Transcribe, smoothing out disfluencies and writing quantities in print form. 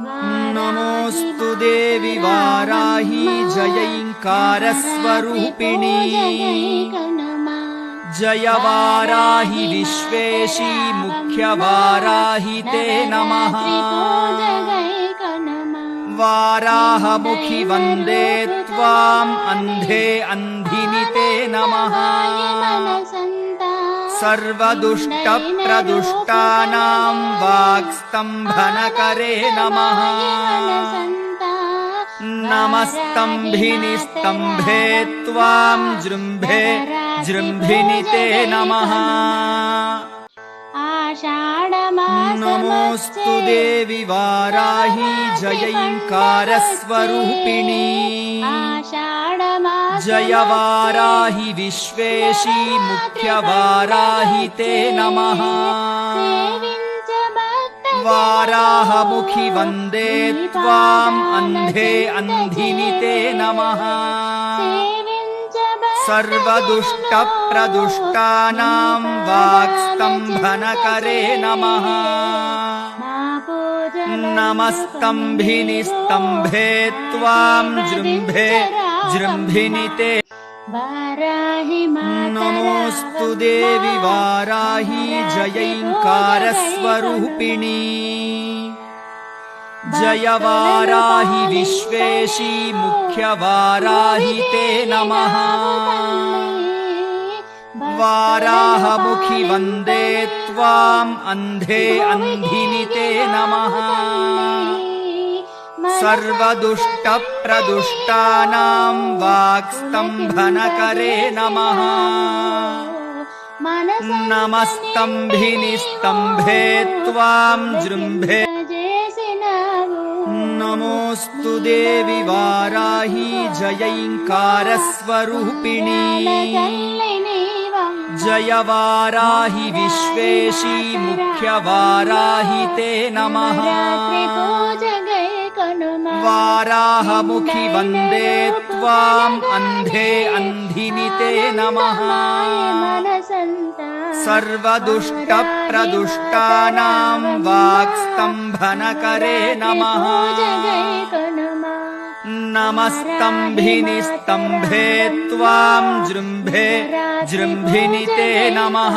नमोऽस्तु देवि वाराही जयैङ्कारस्वरूपिणी जय वाराहि विश्वेशी मुख्यवाराहि ते नमः। वाराहमुखि वन्दे त्वाम् अन्धे अन्धिनि ते नमः। सर्वदुष्टप्रदुष्टानां वाक्स्तम्भनकरे नमः। नमस्तम्भिनि स्तम्भे त्वां जृम्भे जृम्भिनि ते नमः। नमोऽस्तु देवि वाराही जयैङ्कारस्वरूपिणी जय वाराहि विश्वेशी मुख्यवाराहि ते नमः। वाराहमुखि वन्दे त्वाम् अन्धे अन्धिनि ते नमः। सर्वदुष्टप्रदुष्टानां वाक्स्तम्भनकरे नमः। नमस्तम्भिनि स्तम्भे त्वां जृम्भे जृम्भिनि ते। नमोऽस्तु देवि वाराही जयैङ्कारस्वरूपिणी जय वाराहि विश्वेशी मुख्यवाराहि ते नमः। वाराहमुखि वन्दे त्वाम् अन्धे अन्धिनि ते नमः। सर्वदुष्टप्रदुष्टानां वाक्स्तम्भनकरे नमः। नमस्तम्भिनि स्तम्भे त्वां जृम्भे। नमोऽस्तु देवि वाराही जयैङ्कारस्वरूपिणी जय वाराहि विश्वेशी मुख्यवाराहि ते नमः। वाराहमुखि वन्दे त्वाम् अन्धे अन्धिनि ते नमः। सर्वदुष्टप्रदुष्टानां वाक्स्तम्भनकरे नमः। नमस्तम्भिनि स्तम्भे त्वां जृम्भे जृम्भिनि ते नमः।